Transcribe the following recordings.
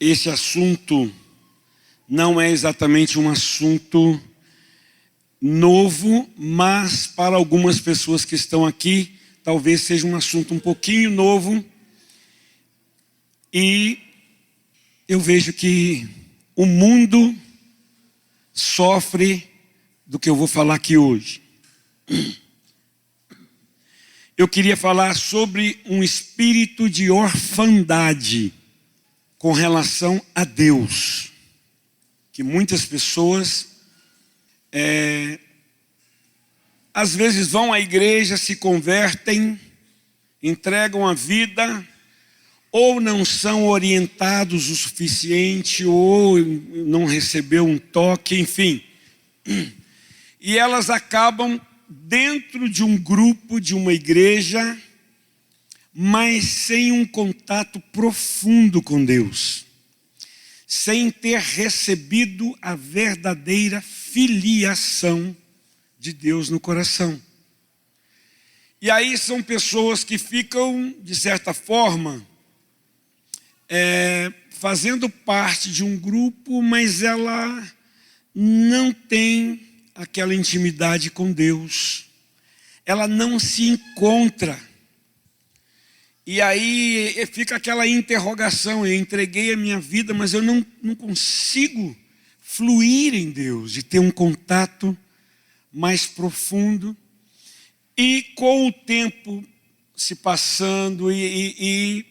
esse assunto não é exatamente um assunto novo, mas para algumas pessoas que estão aqui, talvez seja um assunto um pouquinho novo. E eu vejo que o mundo sofre do que eu vou falar aqui hoje. Eu queria falar sobre um espírito de orfandade com relação a Deus, que muitas pessoas às vezes vão à igreja, se convertem, entregam a vida, ou não são orientados o suficiente, ou não recebeu um toque, enfim. E elas acabam dentro de um grupo, de uma igreja, mas sem um contato profundo com Deus, sem ter recebido a verdadeira filiação de Deus no coração. E aí são pessoas que ficam, de certa forma, fazendo parte de um grupo, mas ela não tem aquela intimidade com Deus. Ela não se encontra. E aí fica aquela interrogação: eu entreguei a minha vida, mas eu não consigo fluir em Deus, de ter um contato mais profundo. E com o tempo se passando e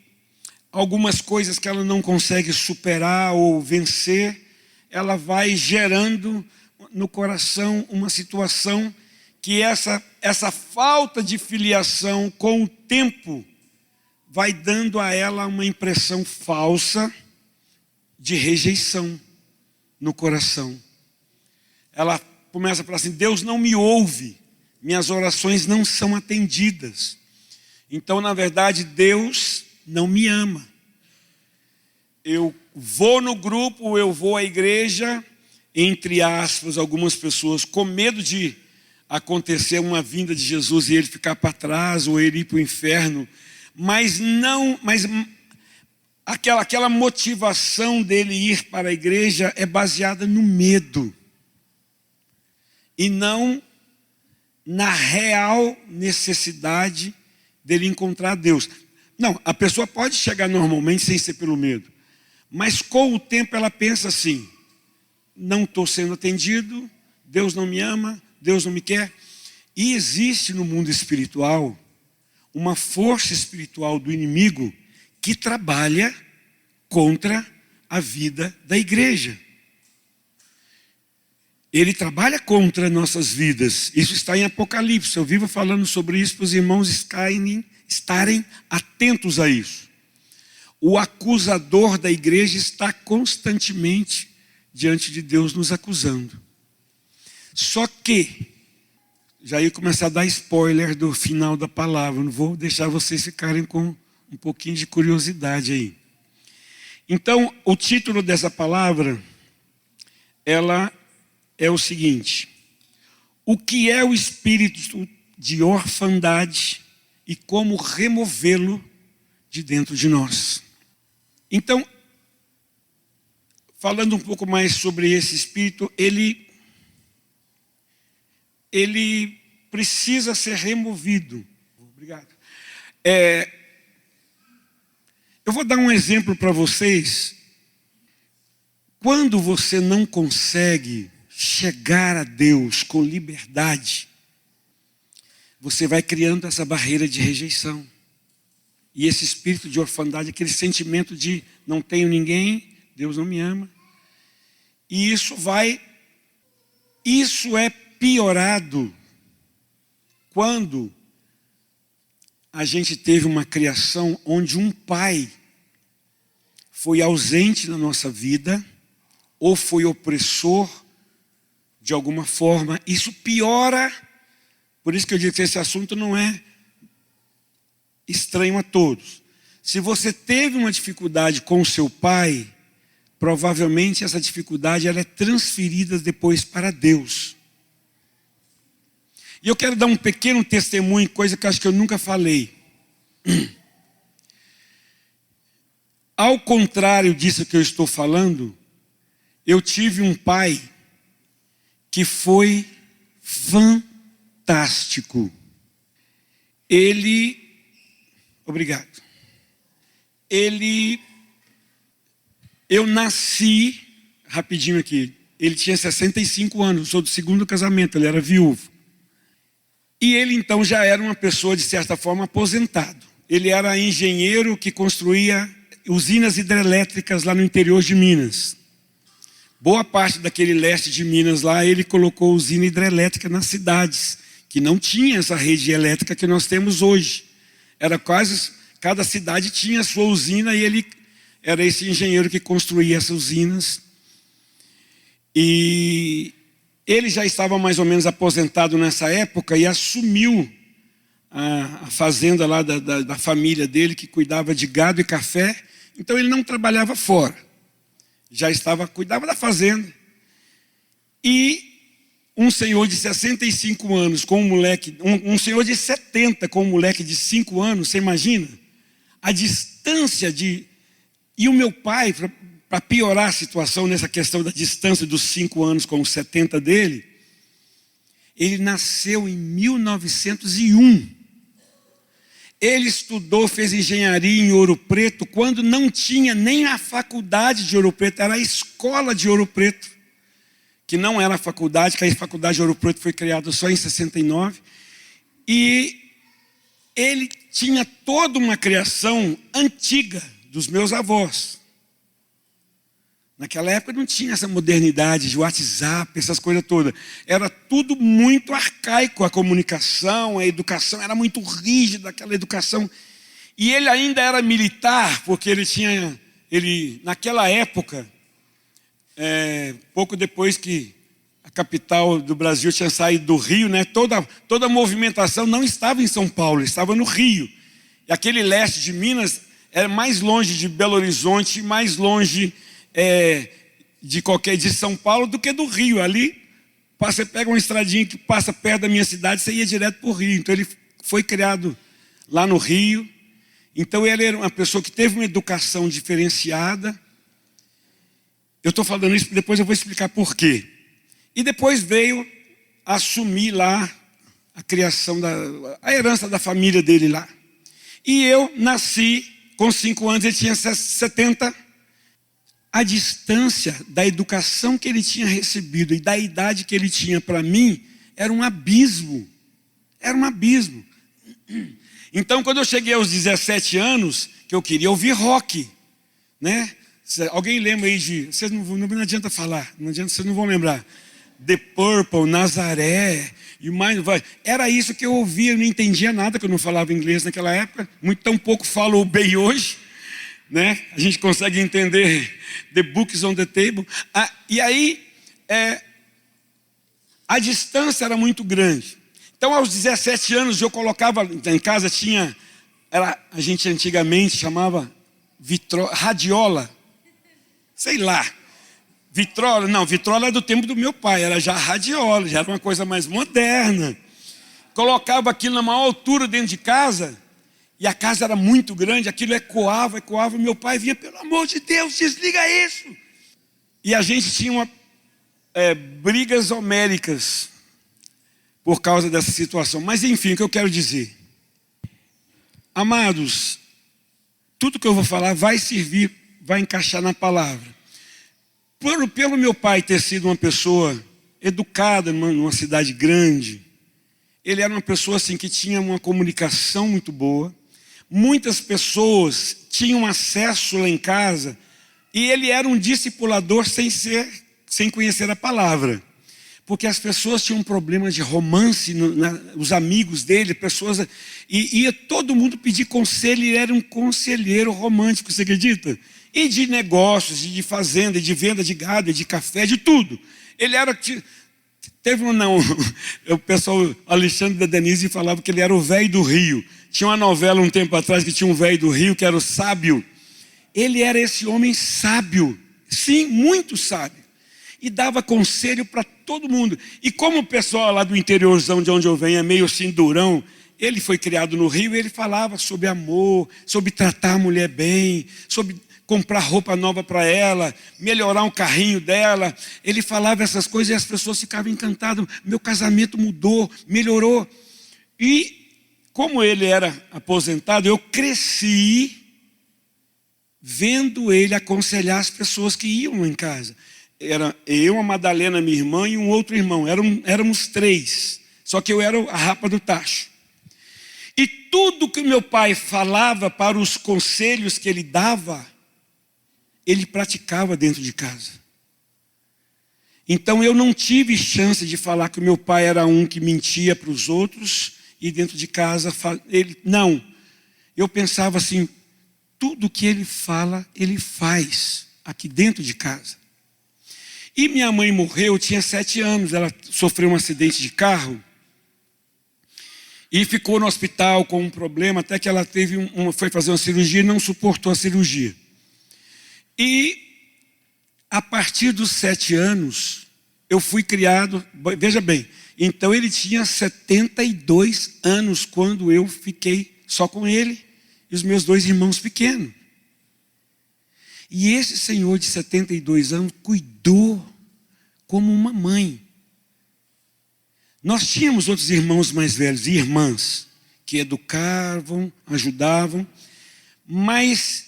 algumas coisas que ela não consegue superar ou vencer, ela vai gerando no coração uma situação que essa falta de filiação, com o tempo, vai dando a ela uma impressão falsa de rejeição no coração. Ela começa a falar assim: Deus não me ouve, minhas orações não são atendidas. Então, na verdade, Deus não me ama. Eu vou no grupo, eu vou à igreja, entre aspas, algumas pessoas com medo de acontecer uma vinda de Jesus e ele ficar para trás, ou ele ir para o inferno, mas aquela motivação dele ir para a igreja é baseada no medo, e não na real necessidade dele encontrar Deus. Não, a pessoa pode chegar normalmente sem ser pelo medo, mas com o tempo ela pensa assim: não estou sendo atendido, Deus não me ama, Deus não me quer. E existe no mundo espiritual uma força espiritual do inimigo que trabalha contra a vida da igreja. Ele trabalha contra nossas vidas. Isso está em Apocalipse. Eu vivo falando sobre isso para os irmãos estarem atentos a isso. O acusador da igreja está constantemente diante de Deus nos acusando. Só que, já ia começar a dar spoiler do final da palavra, não vou deixar vocês ficarem com um pouquinho de curiosidade aí. Então, o título dessa palavra, ela é o seguinte: o que é o espírito de orfandade e como removê-lo de dentro de nós? Então, falando um pouco mais sobre esse espírito, ele precisa ser removido. Obrigado. Eu vou dar um exemplo para vocês. Quando você não consegue chegar a Deus com liberdade, você vai criando essa barreira de rejeição. E esse espírito de orfandade, aquele sentimento de não tenho ninguém, Deus não me ama. E isso é piorado quando a gente teve uma criação onde um pai foi ausente na nossa vida, ou foi opressor de alguma forma. Isso piora. Por isso que eu digo que esse assunto não é estranho a todos. Se você teve uma dificuldade com o seu pai, provavelmente essa dificuldade ela é transferida depois para Deus. E eu quero dar um pequeno testemunho, coisa que eu acho que eu nunca falei. Ao contrário disso que eu estou falando, eu tive um pai que foi fantástico. Obrigado. Eu nasci, rapidinho aqui, ele tinha 65 anos, eu sou do segundo casamento, ele era viúvo. E ele então já era uma pessoa, de certa forma, aposentado. Ele era engenheiro que construía usinas hidrelétricas lá no interior de Minas. Boa parte daquele leste de Minas lá, ele colocou usina hidrelétrica nas cidades, que não tinha essa rede elétrica que nós temos hoje. Era quase, cada cidade tinha a sua usina e ele era esse engenheiro que construía essas usinas. E ele já estava mais ou menos aposentado nessa época e assumiu a fazenda lá da família dele, que cuidava de gado e café. Então ele não trabalhava fora, cuidava da fazenda. E um senhor de 65 anos com um moleque, um senhor de 70 com um moleque de 5 anos, você imagina? A distância E o meu pai, para piorar a situação nessa questão da distância dos 5 anos com os 70 dele, ele nasceu em 1901. Ele estudou, fez engenharia em Ouro Preto, quando não tinha nem a faculdade de Ouro Preto, era a escola de Ouro Preto, que não era a faculdade, que a faculdade de Ouro Preto foi criada só em 69. E ele tinha toda uma criação antiga dos meus avós. Naquela época não tinha essa modernidade de WhatsApp, essas coisas todas. Era tudo muito arcaico, a comunicação, a educação era muito rígida, aquela educação. E ele ainda era militar, porque naquela época, pouco depois que a capital do Brasil tinha saído do Rio, né, toda a movimentação não estava em São Paulo, estava no Rio. E aquele leste de Minas era mais longe de Belo Horizonte, mais longe de São Paulo do que do Rio. Ali, você pega uma estradinha que passa perto da minha cidade, você ia direto para o Rio. Então ele foi criado lá no Rio. Então ele era uma pessoa que teve uma educação diferenciada. Eu estou falando isso, depois eu vou explicar por quê. E depois veio assumir lá a criação, a herança da família dele lá. E eu nasci com 5 anos, ele tinha 70. A distância da educação que ele tinha recebido e da idade que ele tinha para mim era um abismo. Era um abismo. Então, quando eu cheguei aos 17 anos, que eu queria ouvir rock, né? Alguém lembra aí de... Vocês não adianta falar, não adianta, vocês não vão lembrar. The Purple, Nazaré e mais... Era isso que eu ouvia, eu não entendia nada, que eu não falava inglês naquela época. Tão pouco falo bem hoje, né? A gente consegue entender The Books on the Table. E aí, a distância era muito grande. Então, aos 17 anos, eu colocava... Em casa tinha... a gente antigamente chamava radiola. Sei lá. Vitrola. Não, vitrola é do tempo do meu pai. Era já radiola, já era uma coisa mais moderna. Colocava aquilo na maior altura dentro de casa... E a casa era muito grande, aquilo ecoava. Meu pai vinha, pelo amor de Deus, desliga isso. E a gente tinha brigas homéricas por causa dessa situação. Mas enfim, o que eu quero dizer? Amados, tudo que eu vou falar vai servir, vai encaixar na palavra. Pelo meu pai ter sido uma pessoa educada numa cidade grande, ele era uma pessoa assim que tinha uma comunicação muito boa. Muitas pessoas tinham acesso lá em casa e ele era um discipulador sem conhecer a palavra. Porque as pessoas tinham problemas de romance, os amigos dele, pessoas... E ia todo mundo pedir conselho, ele era um conselheiro romântico, você acredita? E de negócios, de fazenda, de venda de gado, de café, de tudo. Ele era... o pessoal, Alexandre da Denise, falava que ele era o velho do Rio. Tinha uma novela um tempo atrás que tinha um velho do Rio que era o sábio. Ele era esse homem sábio, sim, muito sábio. E dava conselho para todo mundo. E como o pessoal lá do interiorzão de onde eu venho é meio assim durão, ele foi criado no Rio e ele falava sobre amor, sobre tratar a mulher bem, sobre comprar roupa nova para ela, melhorar um carrinho dela. Ele falava essas coisas e as pessoas ficavam encantadas. Meu casamento mudou, melhorou. E como ele era aposentado, eu cresci vendo ele aconselhar as pessoas que iam lá em casa. Era eu, a Madalena, minha irmã, e um outro irmão. Éramos 3. Só que eu era a rapa do tacho. E tudo que meu pai falava para os conselhos que ele dava, ele praticava dentro de casa. Então eu não tive chance de falar que o meu pai era um que mentia para os outros e dentro de casa, não. Eu pensava assim, tudo que ele fala, ele faz aqui dentro de casa. E minha mãe morreu, eu tinha 7 anos, ela sofreu um acidente de carro e ficou no hospital com um problema, até que ela foi fazer uma cirurgia e não suportou a cirurgia. E a partir dos 7 anos, eu fui criado, veja bem, então ele tinha 72 anos quando eu fiquei só com ele e os meus 2 irmãos pequenos. E esse senhor de 72 anos cuidou como uma mãe. Nós tínhamos outros irmãos mais velhos e irmãs que educavam, ajudavam, mas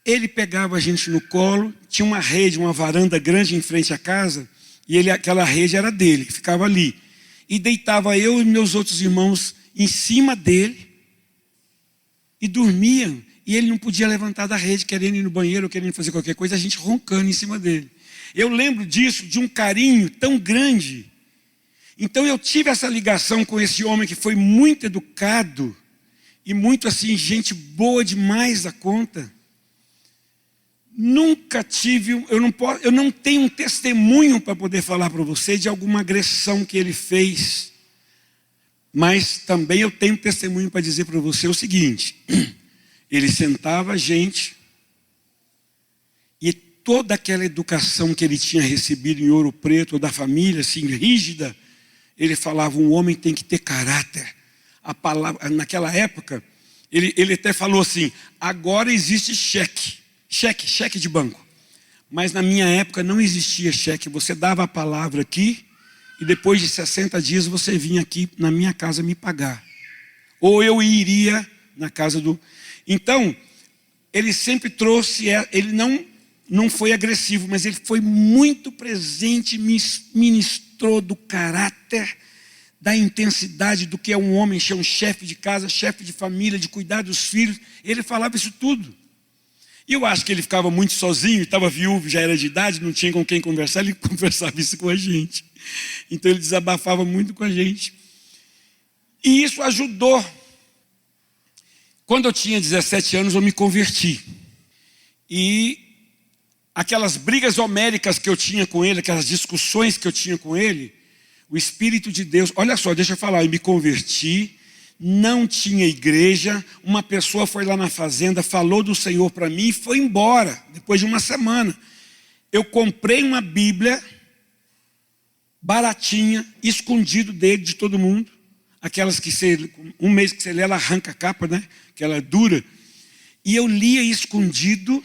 ele pegava a gente no colo, tinha uma rede, uma varanda grande em frente à casa, e aquela rede era dele, ficava ali. E deitava eu e meus outros irmãos em cima dele e dormiam. E ele não podia levantar da rede, querendo ir no banheiro, querendo fazer qualquer coisa, a gente roncando em cima dele. Eu lembro disso, de um carinho tão grande. Então eu tive essa ligação com esse homem que foi muito educado e muito assim, gente boa demais da conta. Nunca tive, eu não tenho um testemunho para poder falar para você de alguma agressão que ele fez. Mas também eu tenho testemunho para dizer para você o seguinte: ele sentava a gente e toda aquela educação que ele tinha recebido em Ouro Preto, da família, assim, rígida, ele falava, um homem tem que ter caráter. A palavra, naquela época, ele até falou assim, agora existe cheque de banco. Mas na minha época não existia cheque, você dava a palavra aqui, e depois de 60 dias você vinha aqui na minha casa me pagar. Ou eu iria na casa do... Então, ele sempre trouxe, ele não foi agressivo, mas ele foi muito presente, ministrou do caráter, da intensidade do que é um homem, ser um chefe de casa, chefe de família, de cuidar dos filhos. Ele falava isso tudo. E eu acho que ele ficava muito sozinho, estava viúvo, já era de idade, não tinha com quem conversar, ele conversava isso com a gente. Então ele desabafava muito com a gente. E isso ajudou. Quando eu tinha 17 anos, eu me converti. E aquelas brigas homéricas que eu tinha com ele, aquelas discussões que eu tinha com ele, o Espírito de Deus, olha só, deixa eu falar, eu me converti, não tinha igreja, uma pessoa foi lá na fazenda, falou do Senhor para mim e foi embora, depois de uma semana. Eu comprei uma Bíblia, baratinha, escondido dele, de todo mundo, aquelas que um mês que você lê, ela arranca a capa, né? Aquela dura, e eu lia escondido,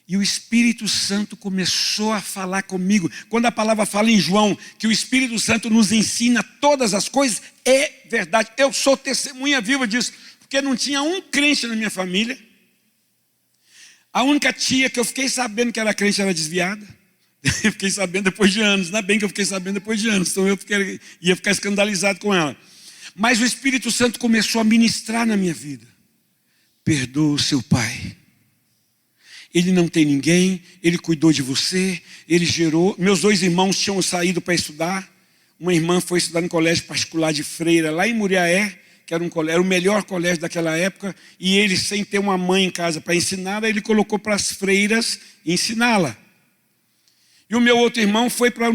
e o Espírito Santo começou a falar comigo. Quando a palavra fala em João, que o Espírito Santo nos ensina todas as coisas, é verdade. Eu sou testemunha viva disso, porque não tinha um crente na minha família. A única tia que eu fiquei sabendo que era crente era desviada. Eu fiquei sabendo depois de anos. Ainda bem que eu fiquei sabendo depois de anos, então ia ficar escandalizado com ela. Mas o Espírito Santo começou a ministrar na minha vida. Perdoa o seu pai. Ele não tem ninguém, ele cuidou de você, ele gerou. Meus 2 irmãos tinham saído para estudar. Uma irmã foi estudar no colégio particular de freira, lá em Muriaé, que era o melhor colégio daquela época, e ele, sem ter uma mãe em casa para ensiná-la, ele colocou para as freiras ensiná-la. E o meu outro irmão foi para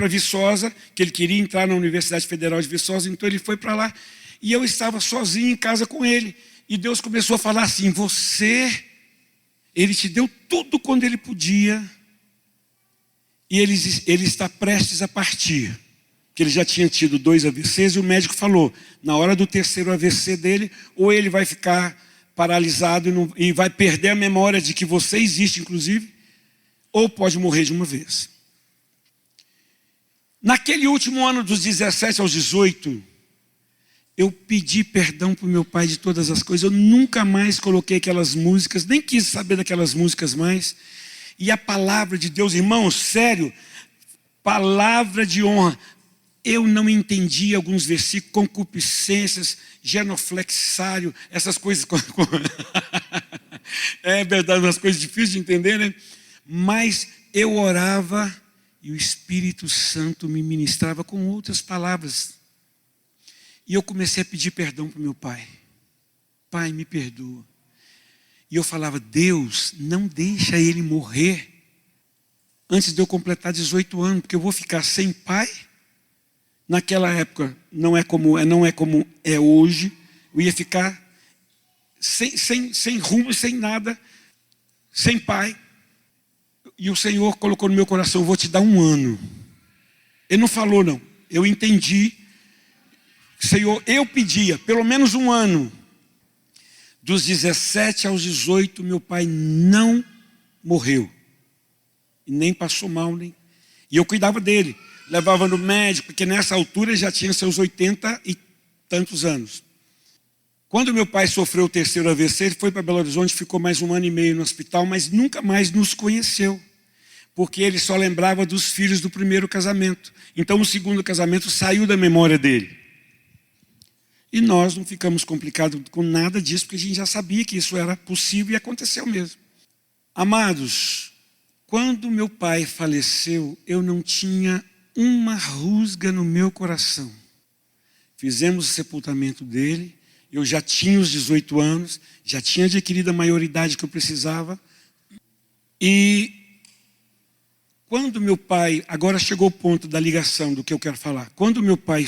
Viçosa, que ele queria entrar na Universidade Federal de Viçosa, então ele foi para lá. E eu estava sozinho em casa com ele. E Deus começou a falar assim, Ele te deu tudo quando ele podia, e ele está prestes a partir. Que ele já tinha tido 2 AVCs, e o médico falou, na hora do 3º AVC dele, ou ele vai ficar paralisado e vai perder a memória de que você existe, inclusive, ou pode morrer de uma vez. Naquele último ano dos 17 aos 18, eu pedi perdão para o meu pai de todas as coisas. Eu nunca mais coloquei aquelas músicas, nem quis saber daquelas músicas mais. E a palavra de Deus, irmãos, sério, palavra de honra. Eu não entendi alguns versículos, concupiscências, genoflexário, essas coisas. É verdade, umas coisas difíceis de entender, né? Mas eu orava e o Espírito Santo me ministrava com outras palavras. E eu comecei a pedir perdão para o meu pai. Pai, me perdoa. E eu falava, Deus, não deixa ele morrer antes de eu completar 18 anos, porque eu vou ficar sem pai. Naquela época, não é como é hoje. Eu ia ficar sem rumo, sem nada, sem pai. E o Senhor colocou no meu coração, eu vou te dar 1 ano. Ele não falou, não. Eu entendi. Senhor, eu pedia pelo menos 1 ano. Dos 17 aos 18, meu pai não morreu. E nem passou mal, nem. E eu cuidava dele. Levava no médico, porque nessa altura ele já tinha seus 80 e tantos anos. Quando meu pai sofreu o 3º AVC, ele foi para Belo Horizonte, ficou mais 1 ano e meio no hospital, mas nunca mais nos conheceu. Porque ele só lembrava dos filhos do primeiro casamento. Então o segundo casamento saiu da memória dele. E nós não ficamos complicados com nada disso, porque a gente já sabia que isso era possível e aconteceu mesmo. Amados, quando meu pai faleceu, eu não tinha uma rusga no meu coração. Fizemos o sepultamento dele, eu já tinha os 18 anos, já tinha adquirido a maioridade que eu precisava. E quando meu pai, agora chegou o ponto da ligação do que eu quero falar. Quando meu pai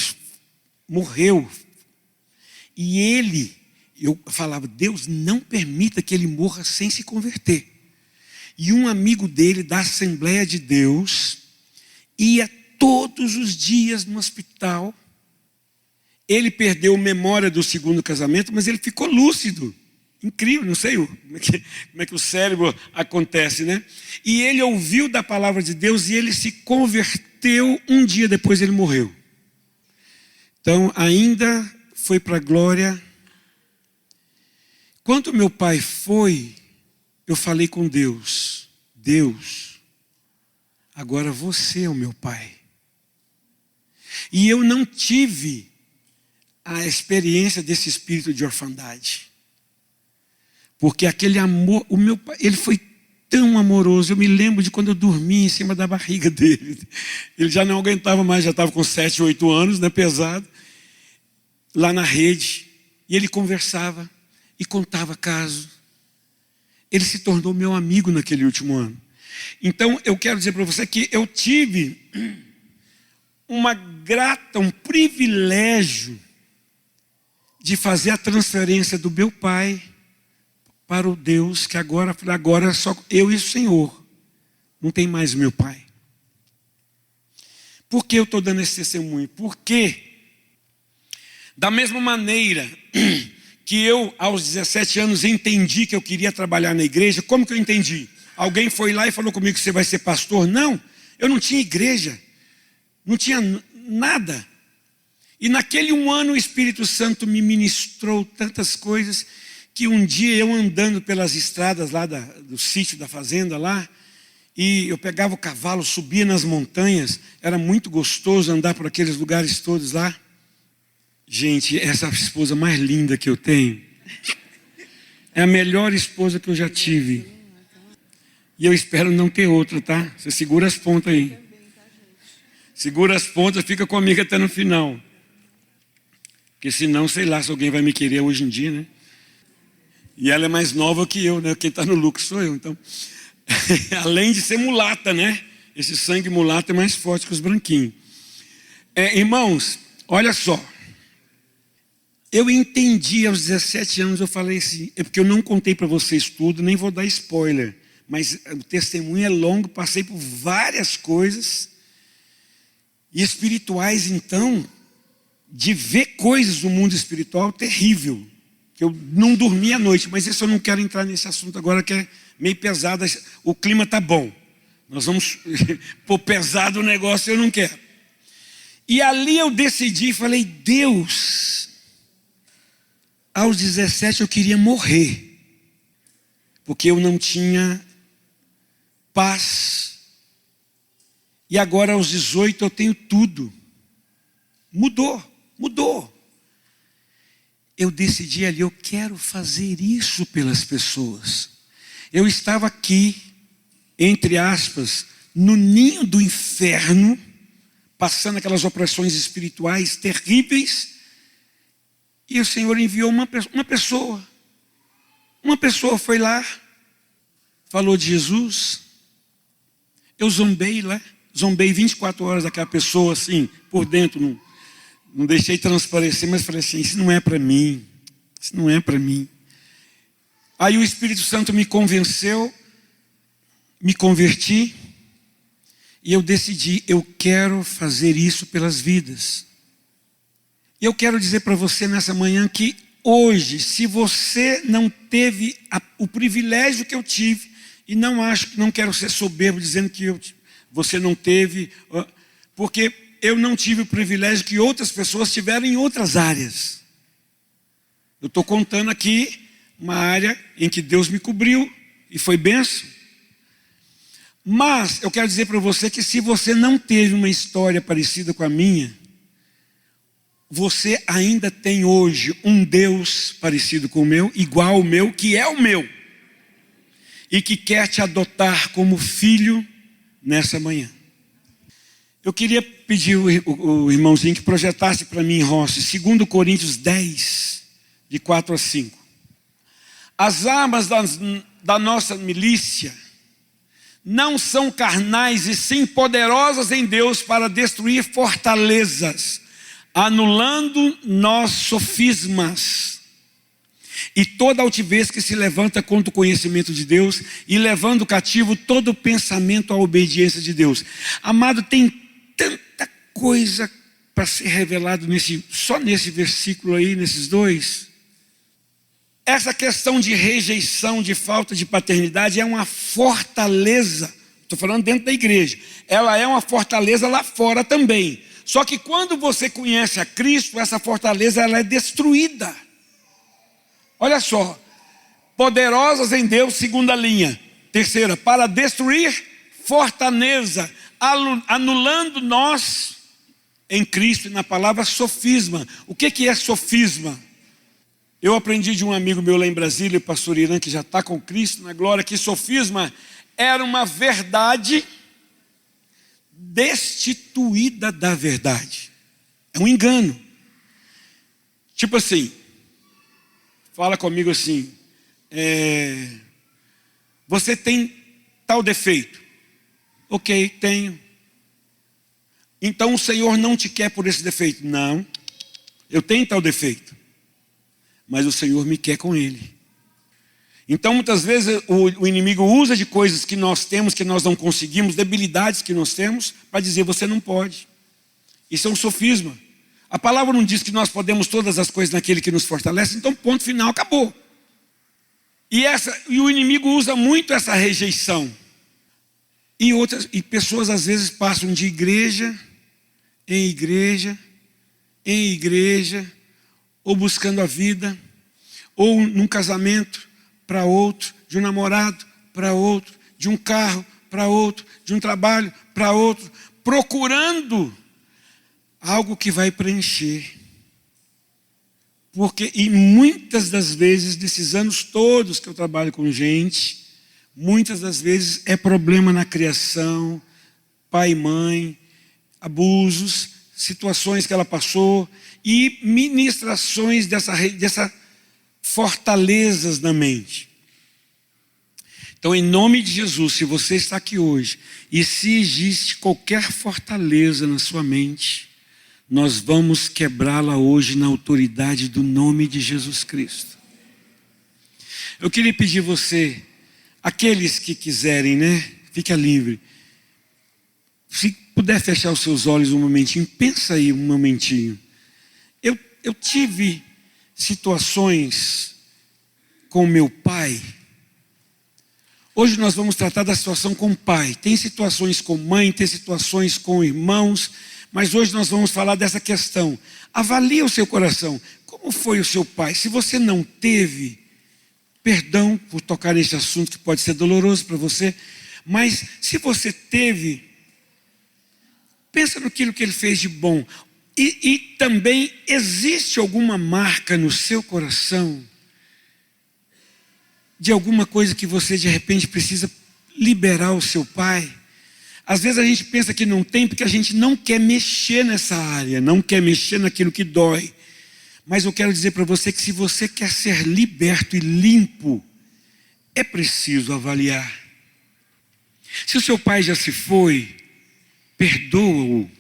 morreu, e eu falava, Deus, não permita que ele morra sem se converter. E um amigo dele da Assembleia de Deus ia todos os dias no hospital. Ele perdeu memória do segundo casamento, mas ele ficou lúcido. Incrível, não sei como é que o cérebro acontece, né? E ele ouviu da palavra de Deus e ele se converteu. Um dia depois ele morreu. Então ainda foi para a glória. Quando meu pai foi, eu falei com Deus, Deus, agora você é o meu pai. E eu não tive a experiência desse espírito de orfandade. Porque aquele amor, o meu pai, ele foi tão amoroso. Eu me lembro de quando eu dormia em cima da barriga dele. Ele já não aguentava mais, já estava com 7, 8 anos, né, pesado. Lá na rede, e ele conversava e contava caso. Ele se tornou meu amigo naquele último ano. Então eu quero dizer para você que eu tive um privilégio de fazer a transferência do meu pai para o Deus que agora é só eu e o Senhor. Não tem mais o meu pai. Por que eu estou dando esse testemunho? Porque da mesma maneira que eu, aos 17 anos, entendi que eu queria trabalhar na igreja, como que eu entendi? Alguém foi lá e falou comigo que você vai ser pastor? Não, eu não tinha igreja, não tinha nada. E naquele 1 ano o Espírito Santo me ministrou tantas coisas, que um dia eu andando pelas estradas lá do sítio da fazenda lá, e eu pegava o cavalo, subia nas montanhas, era muito gostoso andar por aqueles lugares todos lá. Gente, essa esposa mais linda que eu tenho é a melhor esposa que eu já tive. E eu espero não ter outra, tá? Você segura as pontas aí. Segura as pontas, fica comigo até no final. Porque senão, sei lá, se alguém vai me querer hoje em dia, né? E ela é mais nova que eu, né? Quem está no lucro sou eu. Então, além de ser mulata, né? Esse sangue mulato é mais forte que os branquinhos. Irmãos, olha só. Eu entendi aos 17 anos, eu falei assim, é porque eu não contei para vocês tudo, nem vou dar spoiler, mas o testemunho é longo, passei por várias coisas, e espirituais então, de ver coisas no mundo espiritual terrível, que eu não dormi à noite, mas isso eu não quero entrar nesse assunto agora, que é meio pesado. O clima está bom. Nós vamos pôr pesado o negócio, eu não quero. E ali eu decidi e falei, Deus, aos 17 eu queria morrer, porque eu não tinha paz. E agora aos 18 eu tenho tudo. Mudou. Eu decidi ali, eu quero fazer isso pelas pessoas. Eu estava aqui, entre aspas, no ninho do inferno, passando aquelas opressões espirituais terríveis, e o Senhor enviou uma pessoa. Uma pessoa foi lá, falou de Jesus. Eu zombei 24 horas daquela pessoa, assim, por dentro, não deixei transparecer, mas falei assim, isso não é para mim, isso não é para mim. Aí o Espírito Santo me convenceu, me converti, e eu decidi, eu quero fazer isso pelas vidas. E eu quero dizer para você nessa manhã que hoje, se você não teve o privilégio que eu tive, e não quero ser soberbo dizendo que você não teve, porque eu não tive o privilégio que outras pessoas tiveram em outras áreas. Eu estou contando aqui uma área em que Deus me cobriu e foi bênção. Mas eu quero dizer para você que se você não teve uma história parecida com a minha, você ainda tem hoje um Deus parecido com o meu, igual ao meu, que é o meu, e que quer te adotar como filho nessa manhã. Eu queria pedir o irmãozinho que projetasse para mim em Rossi, 2 Coríntios 10, de 4 a 5. As armas da nossa milícia não são carnais, e sim poderosas em Deus para destruir fortalezas, anulando nossos sofismas e toda altivez que se levanta contra o conhecimento de Deus, e levando cativo todo pensamento à obediência de Deus. Amado, tem tanta coisa para ser revelado só nesse versículo aí, nesses dois. Essa questão de rejeição, de falta de paternidade é uma fortaleza. Estou falando dentro da igreja. Ela é uma fortaleza lá fora também. Só que quando você conhece a Cristo, essa fortaleza ela é destruída. Olha só. Poderosas em Deus, segunda linha. Terceira, para destruir fortaleza, anulando nós em Cristo, e na palavra sofisma. O que é sofisma? Eu aprendi de um amigo meu lá em Brasília, o pastor Irã, que já está com Cristo na glória, que sofisma era uma verdade destituída da verdade. É um engano. Tipo assim, fala comigo assim, você tem tal defeito? Ok, tenho. Então o Senhor não te quer por esse defeito? Não, eu tenho tal defeito, mas o Senhor me quer com ele. Então muitas vezes o inimigo usa de coisas que nós temos, que nós não conseguimos, debilidades que nós temos, para dizer você não pode. Isso é um sofisma. A palavra não diz que nós podemos todas as coisas naquele que nos fortalece, então ponto final, acabou. E o inimigo usa muito essa rejeição. E pessoas às vezes passam de igreja em igreja, em igreja, ou buscando a vida, ou num casamento para outro, de um namorado para outro, de um carro para outro, de um trabalho para outro, procurando algo que vai preencher. E muitas das vezes, nesses anos todos que eu trabalho com gente, muitas das vezes é problema na criação, pai e mãe, abusos, situações que ela passou e ministrações dessa fortalezas na mente. Então, em nome de Jesus, se você está aqui hoje e se existe qualquer fortaleza na sua mente, nós vamos quebrá-la hoje na autoridade do nome de Jesus Cristo. Eu queria pedir você, aqueles que quiserem, fica livre. Se puder fechar os seus olhos um momentinho, pensa aí um momentinho. Eu tive situações com meu pai? Hoje nós vamos tratar da situação com o pai. Tem situações com mãe, tem situações com irmãos, mas hoje nós vamos falar dessa questão. Avalie o seu coração. Como foi o seu pai? Se você não teve, perdão por tocar nesse assunto que pode ser doloroso para você, mas se você teve, pensa naquilo que ele fez de bom. E também existe alguma marca no seu coração de alguma coisa que você de repente precisa liberar o seu pai? Às vezes a gente pensa que não tem porque a gente não quer mexer nessa área, não quer mexer naquilo que dói. Mas eu quero dizer para você que se você quer ser liberto e limpo, é preciso avaliar. Se o seu pai já se foi, perdoa-o.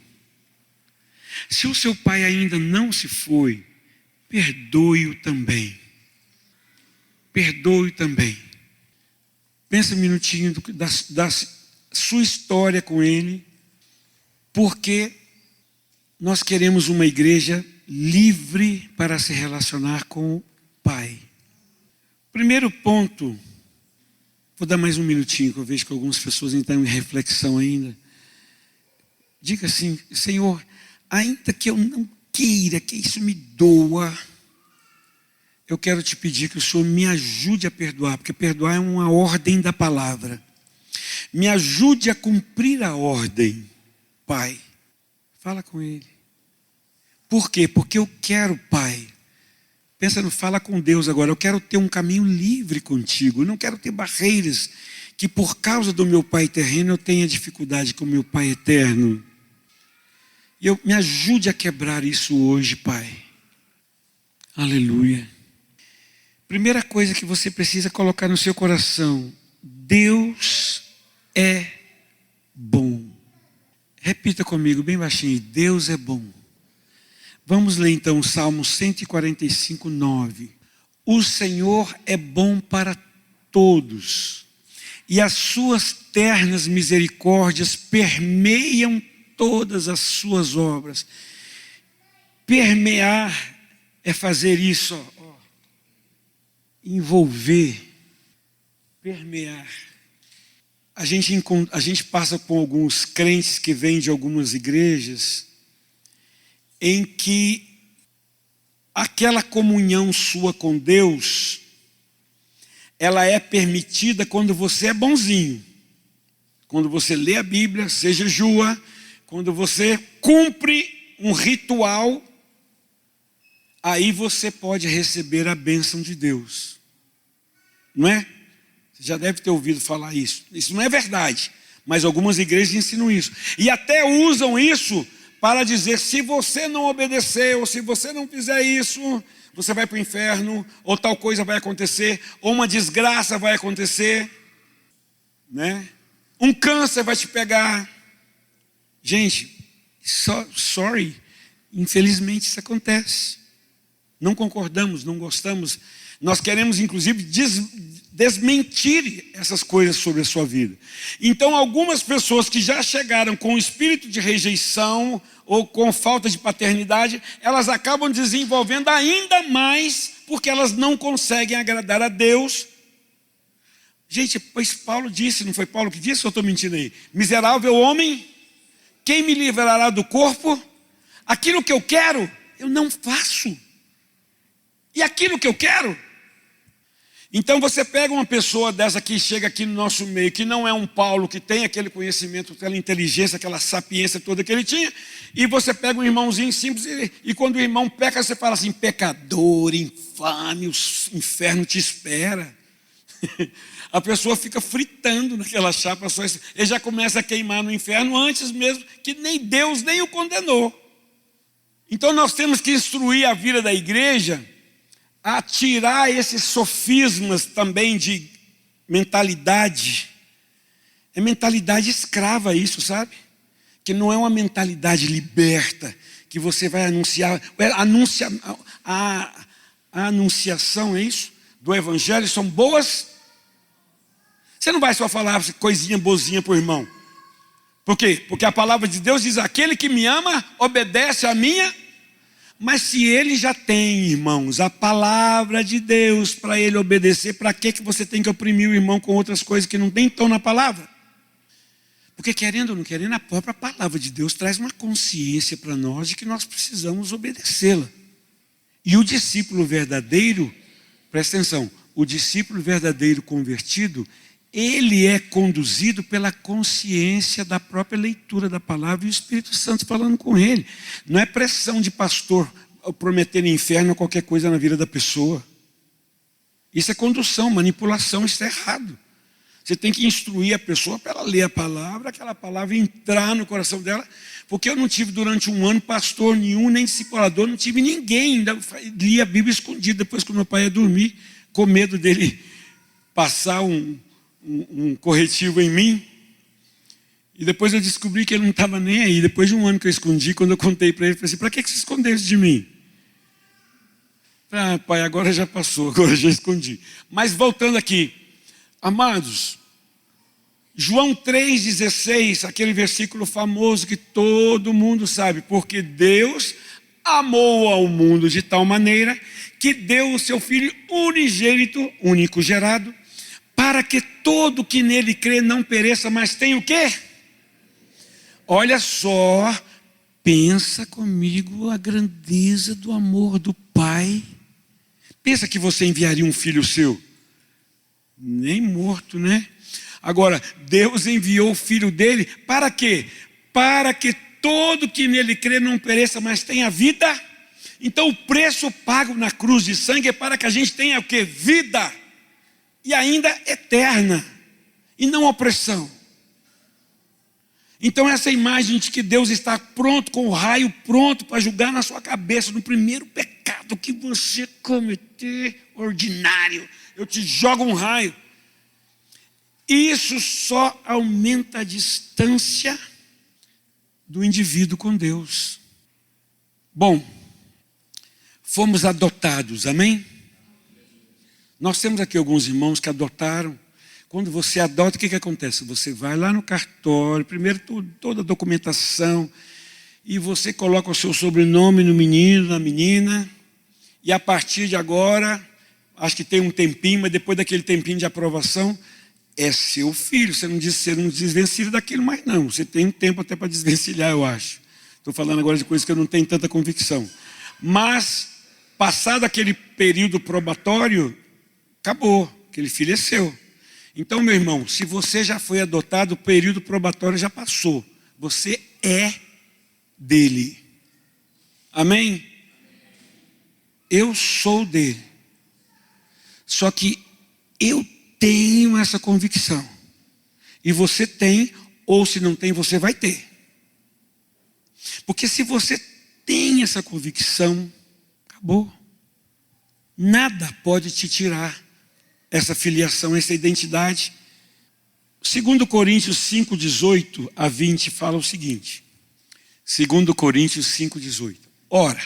Se o seu pai ainda não se foi, perdoe-o também. Perdoe também. Pensa um minutinho da sua história com ele, porque nós queremos uma igreja livre para se relacionar com o Pai. Primeiro ponto, vou dar mais um minutinho, que eu vejo que algumas pessoas estão em reflexão ainda. Diga assim: Senhor, ainda que eu não queira que isso me doa, eu quero te pedir que o Senhor me ajude a perdoar, porque perdoar é uma ordem da palavra. Me ajude a cumprir a ordem, Pai. Fala com Ele. Por quê? Porque eu quero, Pai. Fala com Deus agora. Eu quero ter um caminho livre contigo. Eu não quero ter barreiras que por causa do meu Pai terreno eu tenha dificuldade com o meu Pai eterno. Me ajude a quebrar isso hoje, Pai. Aleluia. Primeira coisa que você precisa colocar no seu coração: Deus é bom. Repita comigo bem baixinho: Deus é bom. Vamos ler então o Salmo 145, 9. O Senhor é bom para todos, e as suas ternas misericórdias permeiam todas as suas obras. Permear é fazer isso, envolver, permear. A gente passa com alguns crentes que vêm de algumas igrejas em que aquela comunhão sua com Deus, ela é permitida quando você é bonzinho, quando você lê a Bíblia, seja jejua, quando você cumpre um ritual, aí você pode receber a bênção de Deus, não é? Você já deve ter ouvido falar isso. Isso não é verdade, mas algumas igrejas ensinam isso, e até usam isso para dizer: se você não obedecer, ou se você não fizer isso, você vai para o inferno, ou tal coisa vai acontecer, ou uma desgraça vai acontecer, né? Um câncer vai te pegar. Gente, sorry, infelizmente isso acontece. Não concordamos, não gostamos. Nós queremos inclusive desmentir essas coisas sobre a sua vida. Então algumas pessoas que já chegaram com o espírito de rejeição ou com falta de paternidade, elas acabam desenvolvendo ainda mais, porque elas não conseguem agradar a Deus. Gente, pois Paulo disse, não foi Paulo que disse, ou eu estou mentindo aí? Miserável homem, quem me livrará do corpo? Aquilo que eu quero, eu não faço. E aquilo que eu quero? Então você pega uma pessoa dessa que chega aqui no nosso meio, que não é um Paulo, que tem aquele conhecimento, aquela inteligência, aquela sapiência toda que ele tinha, e você pega um irmãozinho simples, e quando o irmão peca, você fala assim: pecador, infame, o inferno te espera. A pessoa fica fritando naquela chapa, ele já começa a queimar no inferno antes mesmo que nem Deus nem o condenou. Então nós temos que instruir a vida da igreja a tirar esses sofismas também de mentalidade. É mentalidade escrava isso, sabe? Que não é uma mentalidade liberta, que você vai anunciar. A anunciação, é isso? Do evangelho são boas. Você não vai só falar coisinha boazinha para o irmão. Por quê? Porque a palavra de Deus diz: aquele que me ama obedece a minha. Mas se ele já tem, irmãos, a palavra de Deus para ele obedecer, para que você tem que oprimir o irmão com outras coisas que não tem tom na palavra? Porque querendo ou não querendo, a própria palavra de Deus traz uma consciência para nós de que nós precisamos obedecê-la. E o discípulo verdadeiro, presta atenção, o discípulo verdadeiro convertido, ele é conduzido pela consciência da própria leitura da palavra e o Espírito Santo falando com ele. Não é pressão de pastor prometer inferno ou qualquer coisa na vida da pessoa. Isso é condução, manipulação, isso é errado. Você tem que instruir a pessoa para ela ler a palavra, aquela palavra entrar no coração dela, porque eu não tive durante um ano pastor nenhum, nem discipulador, não tive ninguém, ainda lia a Bíblia escondida depois que o meu pai ia dormir, com medo dele passar um corretivo em mim. E depois eu descobri que ele não estava nem aí. Depois de um ano que eu escondi, quando eu contei para ele, eu falei assim: para que você escondeu isso de mim? Ah, pai, agora já passou, agora já escondi. Mas voltando aqui, amados, João 3,16, aquele versículo famoso que todo mundo sabe, porque Deus amou ao mundo de tal maneira que deu o seu Filho unigênito, único gerado, para que todo que nele crê não pereça, mas tenha o quê? Olha só, pensa comigo a grandeza do amor do Pai. Pensa que você enviaria um filho seu? Nem morto, né? Agora, Deus enviou o Filho dele para quê? Para que todo que nele crê não pereça, mas tenha vida. Então o preço pago na cruz de sangue é para que a gente tenha o quê? Vida. E ainda eterna. E não opressão. Então essa imagem de que Deus está pronto, com o raio pronto para julgar na sua cabeça, no primeiro pecado que você cometer, ordinário, eu te jogo um raio. Isso só aumenta a distância do indivíduo com Deus. Bom, fomos adotados, amém? Nós temos aqui alguns irmãos que adotaram. Quando você adota, o que acontece? Você vai lá no cartório, primeiro toda a documentação, e você coloca o seu sobrenome no menino, na menina, e a partir de agora, acho que tem um tempinho, mas depois daquele tempinho de aprovação, é seu filho. Você não desvencilha daquilo mais não. Você tem um tempo até para desvencilhar, eu acho. Estou falando agora de coisas que eu não tenho tanta convicção. Mas, passado aquele período probatório, acabou. Aquele filho é seu. Então, meu irmão, se você já foi adotado, o período probatório já passou. Você é dele. Amém? Eu sou dele. Só que eu tenho essa convicção. E você tem, ou se não tem, você vai ter. Porque se você tem essa convicção, acabou. Nada pode te tirar essa filiação, essa identidade. 2 Coríntios 5, 18 a 20 fala o seguinte. 2 Coríntios 5, 18. Ora,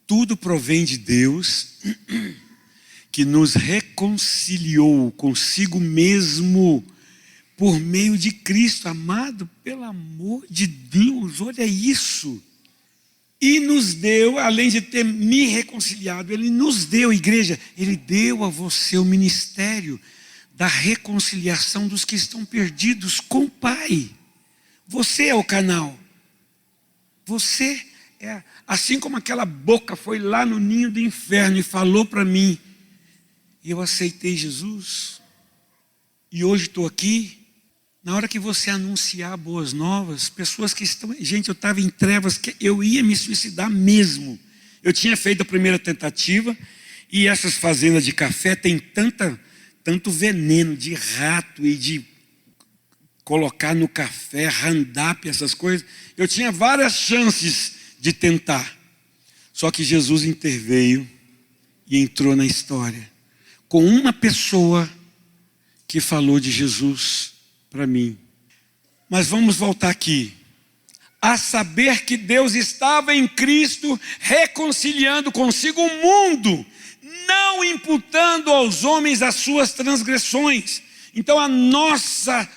tudo provém de Deus, que nos reconciliou consigo mesmo por meio de Cristo. Amado, pelo amor de Deus, olha isso. E nos deu, além de ter me reconciliado, Ele nos deu, igreja, Ele deu a você o ministério da reconciliação dos que estão perdidos com o Pai. Você é o canal. Você é, assim como aquela boca foi lá no ninho do inferno e falou para mim, e eu aceitei Jesus, e hoje estou aqui. Na hora que você anunciar boas novas, pessoas que estão... Gente, eu estava em trevas, que eu ia me suicidar mesmo. Eu tinha feito a primeira tentativa, e essas fazendas de café têm tanto veneno de rato e de colocar no café, Roundup, essas coisas. Eu tinha várias chances de tentar. Só que Jesus interveio e entrou na história. Com uma pessoa que falou de Jesus para mim. Mas vamos voltar aqui. A saber que Deus estava em Cristo reconciliando consigo o mundo, não imputando aos homens as suas transgressões. Então a nossa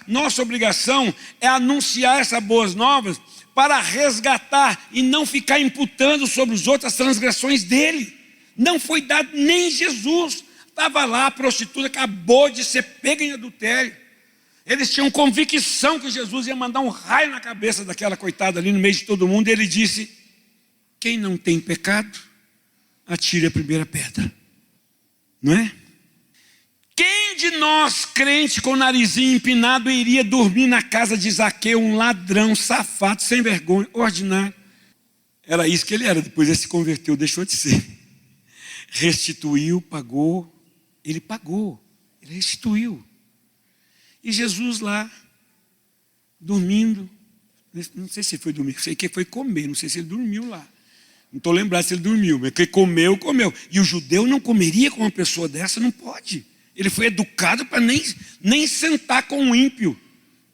obrigação é anunciar essas boas novas para resgatar e não ficar imputando sobre os outros as transgressões dele. Não foi dado nem Jesus. Estava lá, a prostituta acabou de ser pega em adultério. Eles tinham convicção que Jesus ia mandar um raio na cabeça daquela coitada ali no meio de todo mundo. E ele disse: quem não tem pecado, atire a primeira pedra. Não é? Quem de nós, crente com o narizinho empinado, iria dormir na casa de Zaqueu, um ladrão, safado, sem vergonha, ordinário? Era isso que ele era. Depois ele se converteu, deixou de ser. Restituiu, pagou. Ele pagou, ele restituiu. E Jesus lá, dormindo, não sei se foi dormir, sei que foi comer, não sei se ele dormiu lá. Não estou lembrado se ele dormiu, mas que comeu, comeu. E o judeu não comeria com uma pessoa dessa, não pode. Ele foi educado para nem sentar com um ímpio.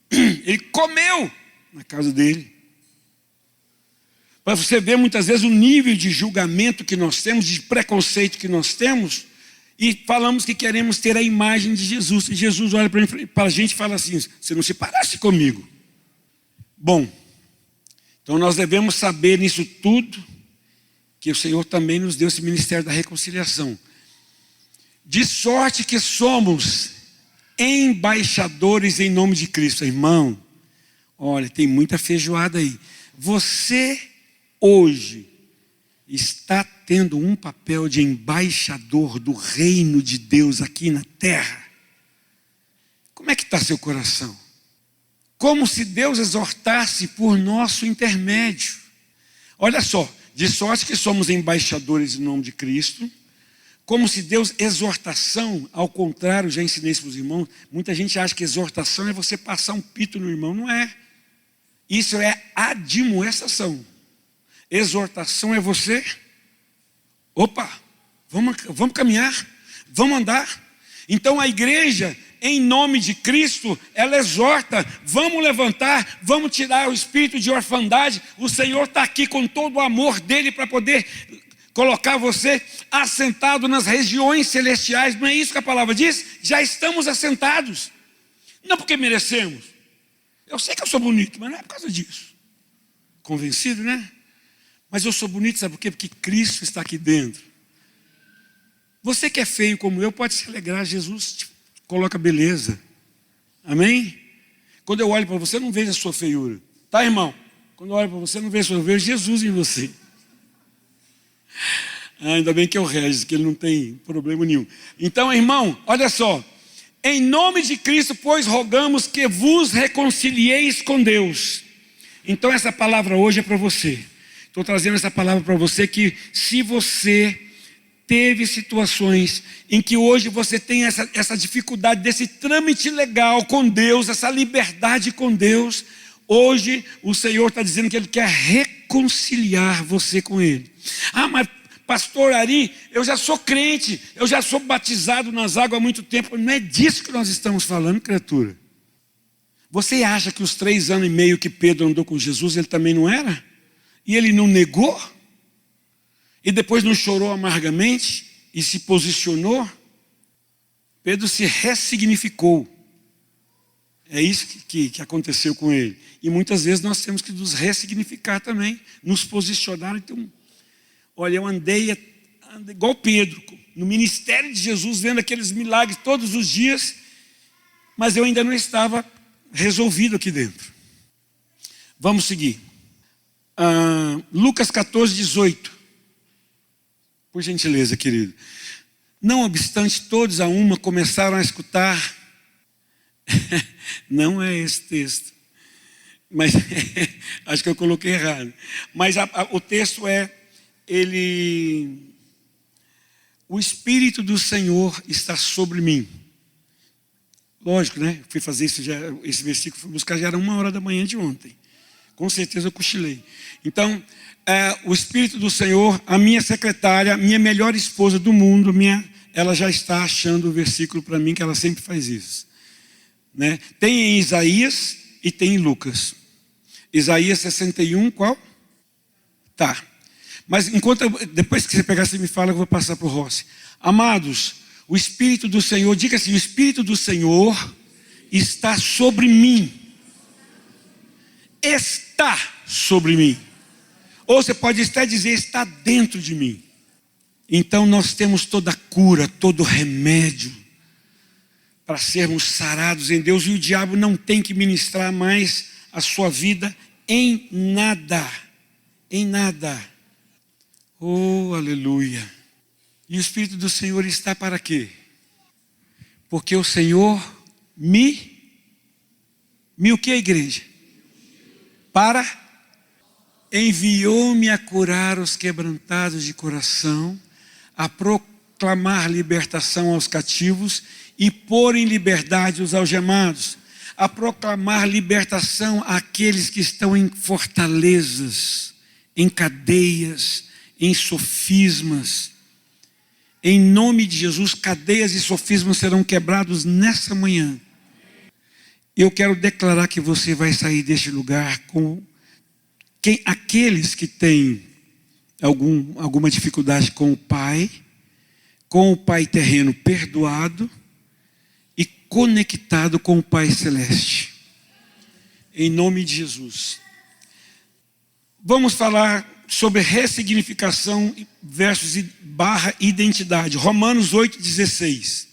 Ele comeu na casa dele. Para você ver muitas vezes o nível de julgamento que nós temos, de preconceito que nós temos, e falamos que queremos ter a imagem de Jesus. E Jesus olha para a gente e fala assim: você não se parece comigo. Bom, então nós devemos saber nisso tudo que o Senhor também nos deu esse ministério da reconciliação. De sorte que somos embaixadores em nome de Cristo. Irmão, olha, tem muita feijoada aí. Você hoje está tendo um papel de embaixador do reino de Deus aqui na terra. Como é que está seu coração? Como se Deus exortasse por nosso intermédio. Olha só, de sorte que somos embaixadores em nome de Cristo, como se Deus, exortação, ao contrário, já ensinei isso para os irmãos, muita gente acha que exortação é você passar um pito no irmão, não é. Isso é admoestação. Exortação é você, opa, vamos caminhar, vamos andar. Então a igreja, em nome de Cristo, ela exorta: vamos levantar, vamos tirar o espírito de orfandade. O Senhor está aqui com todo o amor dele para poder colocar você assentado nas regiões celestiais. Não é isso que a palavra diz? Já estamos assentados, não porque merecemos. Eu sei que eu sou bonito, mas não é por causa disso. Convencido, né? Mas eu sou bonito, sabe por quê? Porque Cristo está aqui dentro. Você que é feio como eu, pode se alegrar. Jesus te coloca beleza. Amém? Quando eu olho para você, eu não vejo a sua feiura. Tá, irmão? Quando eu olho para você, eu não vejo a sua, eu vejo Jesus em você. Ainda bem que é o Regis, que ele não tem problema nenhum. Então, irmão, olha só. Em nome de Cristo, pois, rogamos que vos reconcilieis com Deus. Então, essa palavra hoje é para você. Estou trazendo essa palavra para você, que se você teve situações em que hoje você tem essa dificuldade desse trâmite legal com Deus, essa liberdade com Deus, hoje o Senhor está dizendo que Ele quer reconciliar você com Ele. Ah, mas pastor Ari, eu já sou crente, eu já sou batizado nas águas há muito tempo. Não é disso que nós estamos falando, criatura. Você acha que os 3 anos e meio que Pedro andou com Jesus, ele também não era? E ele não negou? E depois não chorou amargamente? E se posicionou? Pedro se ressignificou. É isso que aconteceu com ele. E muitas vezes nós temos que nos ressignificar também, nos posicionar. Então, olha, eu andei igual Pedro, no ministério de Jesus, vendo aqueles milagres todos os dias, mas eu ainda não estava resolvido aqui dentro. Vamos seguir. Lucas 14, 18. Por gentileza, querido. Não obstante, todos a uma começaram a escutar. Não é esse texto, mas acho que eu coloquei errado. Mas o texto é: o Espírito do Senhor está sobre mim. Lógico, né? Fui fazer isso, esse versículo, fui buscar, já era 1h da manhã de ontem. Com certeza eu cochilei. Então, o Espírito do Senhor, a minha secretária, minha melhor esposa do mundo, ela já está achando o versículo para mim, que ela sempre faz isso. Né? Tem em Isaías e tem em Lucas. Isaías 61, qual? Tá. Mas depois que você pegar, você me fala, eu vou passar para o Rossi. Amados, o Espírito do Senhor, diga assim: o Espírito do Senhor está sobre mim. Está sobre mim. Ou você pode até dizer, está dentro de mim. Então nós temos toda a cura, todo o remédio para sermos sarados em Deus. E o diabo não tem que ministrar mais a sua vida em nada. Em nada. Oh, aleluia. E o Espírito do Senhor está para quê? Porque o Senhor me o que, igreja? Enviou-me a curar os quebrantados de coração, a proclamar libertação aos cativos e pôr em liberdade os algemados, a proclamar libertação àqueles que estão em fortalezas, em cadeias, em sofismas. Em nome de Jesus, cadeias e sofismas serão quebrados nessa manhã. Eu quero declarar que você vai sair deste lugar com aqueles que têm alguma dificuldade com o Pai terreno perdoado e conectado com o Pai Celeste. Em nome de Jesus. Vamos falar sobre ressignificação versus identidade. Romanos 8,16.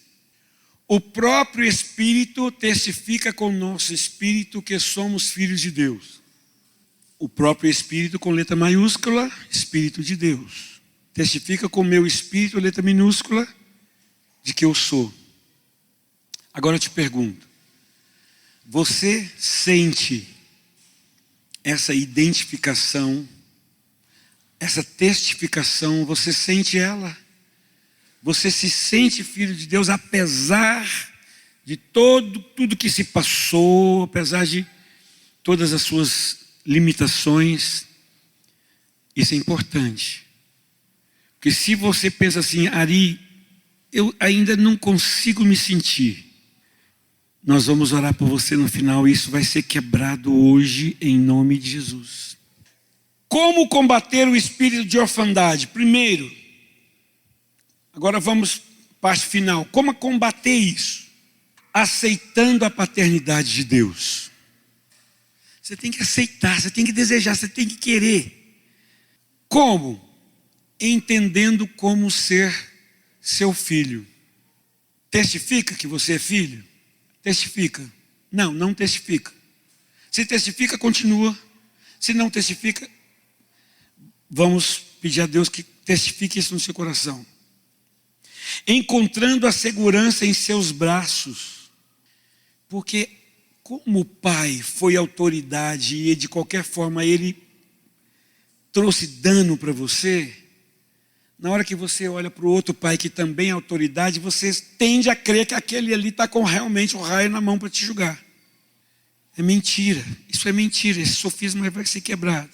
O próprio Espírito testifica com o nosso espírito que somos filhos de Deus. O próprio Espírito com letra maiúscula, Espírito de Deus. Testifica com o meu espírito, letra minúscula, de que eu sou. Agora eu te pergunto, você sente essa identificação, essa testificação, você sente ela? Você se sente filho de Deus apesar de tudo que se passou, apesar de todas as suas limitações? Isso é importante. Porque se você pensa assim, Ari, eu ainda não consigo me sentir, nós vamos orar por você no final, e isso vai ser quebrado hoje em nome de Jesus. Como combater o espírito de orfandade? Primeiro, agora vamos parte final. Como combater isso? Aceitando a paternidade de Deus. Você tem que aceitar, você tem que desejar, você tem que querer. Como? Entendendo como ser seu filho. Testifica que você é filho? Testifica. Não testifica. Se testifica, continua. Se não testifica, vamos pedir a Deus que testifique isso no seu coração. Encontrando a segurança em seus braços. Porque como o pai foi autoridade e de qualquer forma ele trouxe dano para você, na hora que você olha para o outro pai que também é autoridade, você tende a crer que aquele ali está com realmente o raio na mão para te julgar. É mentira, isso é mentira, esse sofisma vai ser quebrado.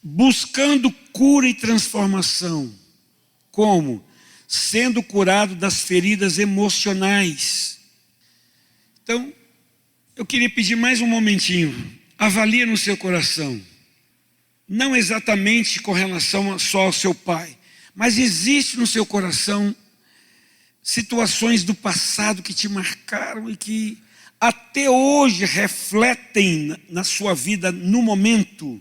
Buscando cura e transformação. Como? Sendo curado das feridas emocionais. Então, eu queria pedir mais um momentinho. Avalie no seu coração. Não exatamente com relação só ao seu pai, mas existe no seu coração situações do passado que te marcaram e que até hoje refletem na sua vida no momento.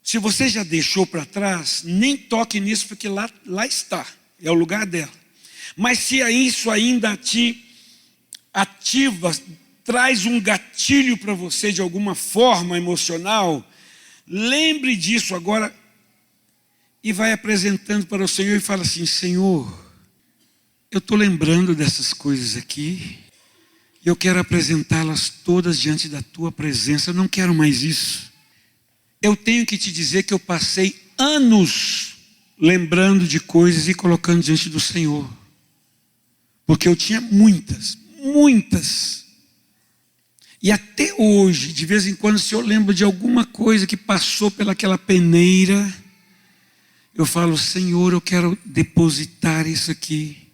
Se você já deixou para trás, nem toque nisso, porque lá está, é o lugar dela. Mas se isso ainda te ativa, traz um gatilho para você de alguma forma emocional, lembre disso agora e vai apresentando para o Senhor e fala assim: Senhor, eu estou lembrando dessas coisas aqui, eu quero apresentá-las todas diante da tua presença, eu não quero mais isso. Eu tenho que te dizer que eu passei anos lembrando de coisas e colocando diante do Senhor, porque eu tinha muitas. E até hoje, de vez em quando, se eu lembro de alguma coisa que passou pelaquela peneira, eu falo: Senhor, eu quero depositar isso aqui.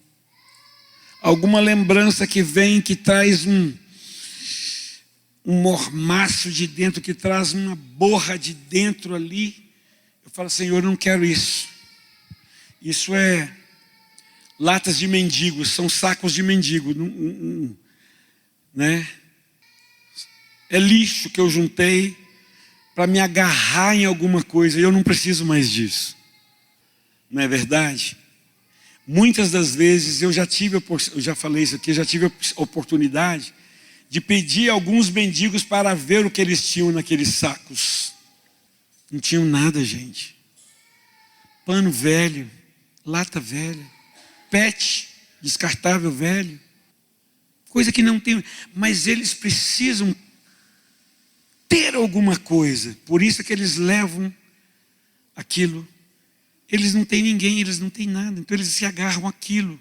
Alguma lembrança que vem, que traz um mormaço de dentro, que traz uma borra de dentro ali, eu falo: Senhor, eu não quero isso. Isso é latas de mendigo, são sacos de mendigo, né? É lixo que eu juntei, para me agarrar em alguma coisa, e eu não preciso mais disso. Não é verdade? Muitas das vezes eu já falei isso aqui, eu já tive a oportunidade de pedir a alguns mendigos para ver o que eles tinham naqueles sacos. Não tinham nada, gente. Pano velho, lata velha, PET, descartável velho. Coisa que não tem, mas eles precisam ter alguma coisa. Por isso é que eles levam aquilo. Eles não têm ninguém, eles não têm nada. Então eles se agarram àquilo.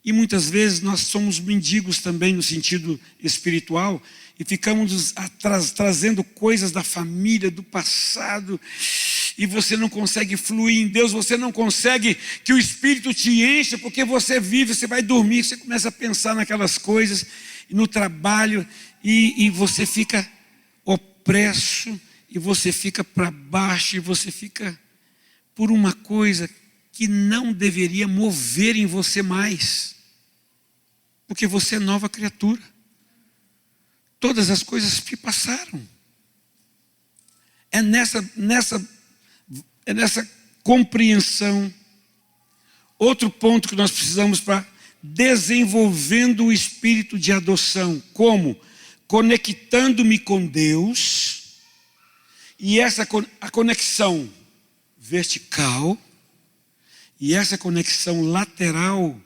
E muitas vezes nós somos mendigos também no sentido espiritual. E ficamos trazendo coisas da família, do passado. E você não consegue fluir em Deus. Você não consegue que o Espírito te encha. Porque você vive, você vai dormir. Você começa a pensar naquelas coisas. E no trabalho. E você fica opresso. E você fica para baixo. E você fica por uma coisa que não deveria mover em você mais. Porque você é nova criatura. Todas as coisas te passaram. É nessa compreensão. Outro ponto que nós precisamos para desenvolvendo o espírito de adoção. Como? Conectando-me com Deus. E a conexão vertical e essa conexão lateral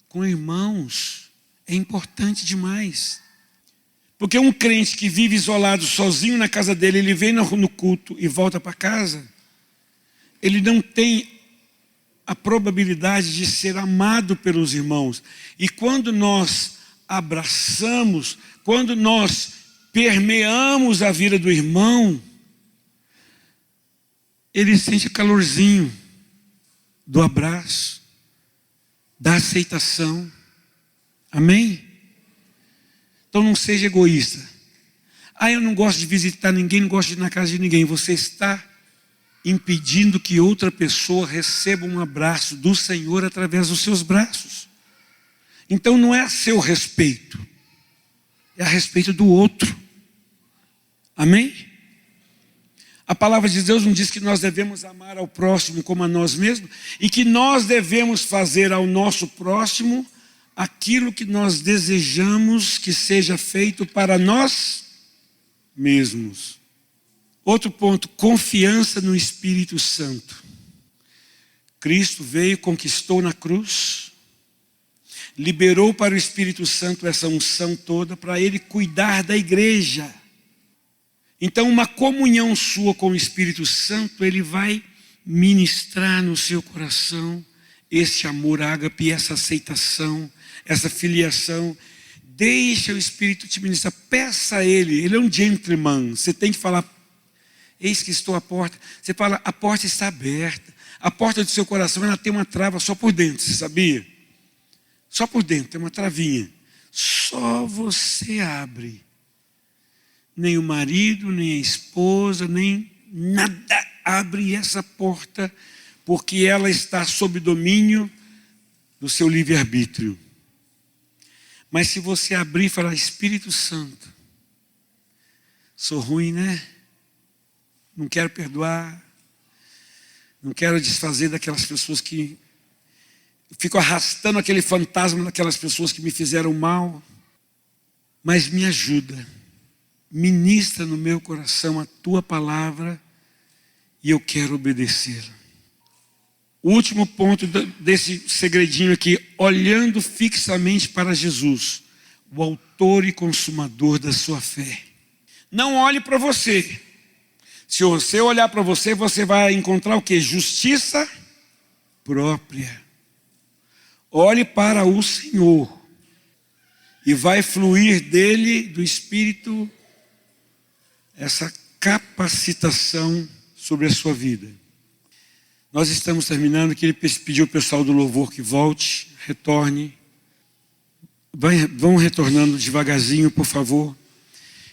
com irmãos é importante demais. Porque um crente que vive isolado, sozinho na casa dele, ele vem no culto e volta para casa, ele não tem a probabilidade de ser amado pelos irmãos. E quando nós abraçamos, quando nós permeamos a vida do irmão, ele sente calorzinho do abraço, da aceitação. Amém? Então não seja egoísta. Eu não gosto de visitar ninguém, não gosto de ir na casa de ninguém. Você está impedindo que outra pessoa receba um abraço do Senhor através dos seus braços. Então não é a seu respeito, é a respeito do outro. Amém? A palavra de Deus não diz que nós devemos amar ao próximo como a nós mesmos e que nós devemos fazer ao nosso próximo aquilo que nós desejamos que seja feito para nós mesmos. Outro ponto, confiança no Espírito Santo. Cristo veio, conquistou na cruz, liberou para o Espírito Santo essa unção toda para ele cuidar da igreja. Então uma comunhão sua com o Espírito Santo, ele vai ministrar no seu coração esse amor ágape, essa aceitação, essa filiação. Deixa o Espírito te ministrar, peça a ele é um gentleman. Você tem que falar, eis que estou à porta. Você fala, a porta está aberta. A porta do seu coração, ela tem uma trava só por dentro, você sabia? Só por dentro, tem uma travinha. Só você abre. Nem o marido, nem a esposa, nem nada abre essa porta, porque ela está sob domínio do seu livre-arbítrio. Mas se você abrir e falar, Espírito Santo, sou ruim, né? Não quero perdoar, não quero desfazer daquelas pessoas que... Fico arrastando aquele fantasma daquelas pessoas que me fizeram mal, mas me ajuda. Ministra no meu coração a tua palavra e eu quero obedecê-la. O último ponto desse segredinho aqui, olhando fixamente para Jesus, o autor e consumador da sua fé. Não olhe para você. Se você olhar para você, você vai encontrar o quê? Justiça própria. Olhe para o Senhor e vai fluir dele, do Espírito, essa capacitação sobre a sua vida. Nós estamos terminando, queria pedir ao pessoal do louvor que volte, retorne. Vão retornando devagarzinho, por favor.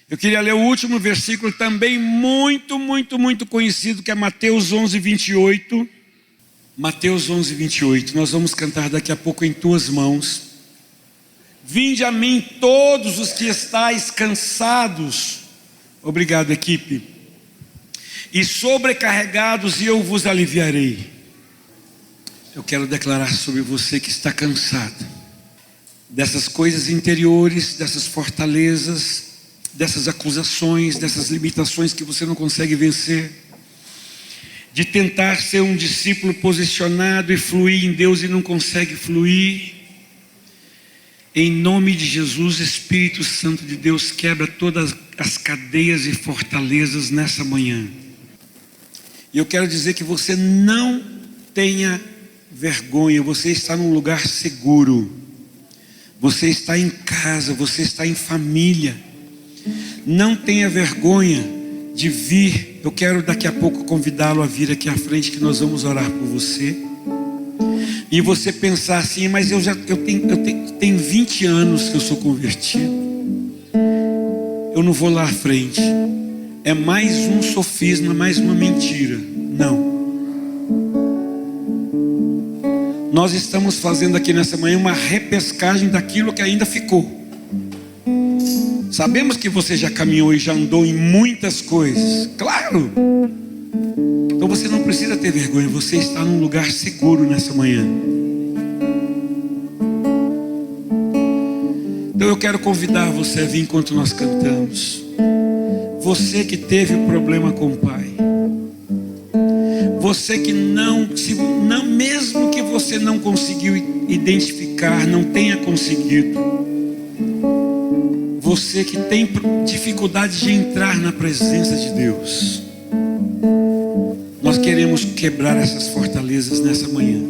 Eu queria ler o último versículo, também muito conhecido, que é Mateus 11, 28. Mateus 11, 28. Nós vamos cantar daqui a pouco em tuas mãos. Vinde a mim todos os que estáis cansados. Obrigado, equipe. e sobrecarregados, e eu vos aliviarei. Eu quero declarar sobre você que está cansado dessas coisas interiores, dessas fortalezas, dessas acusações, dessas limitações que você não consegue vencer, de tentar ser um discípulo posicionado e fluir em Deus e não consegue fluir. Em nome de Jesus, Espírito Santo de Deus, quebra todas as cadeias e fortalezas nessa manhã. E eu quero dizer que você não tenha vergonha, você está num lugar seguro, você está em casa, você está em família. Não tenha vergonha de vir. Eu quero daqui a pouco convidá-lo a vir aqui à frente, que nós vamos orar por você. E você pensar assim, mas eu tenho 20 anos que eu sou convertido, eu não vou lá à frente, é mais um sofisma, mais uma mentira. Não. Nós estamos fazendo aqui nessa manhã uma repescagem daquilo que ainda ficou. Sabemos que você já caminhou e já andou em muitas coisas, claro. Então você não precisa ter vergonha, você está num lugar seguro nessa manhã. Então eu quero convidar você a vir enquanto nós cantamos. Você que teve um problema com o pai, você que não, mesmo que você não conseguiu identificar, não tenha conseguido, você que tem dificuldade de entrar na presença de Deus, nós queremos quebrar essas fortalezas nessa manhã.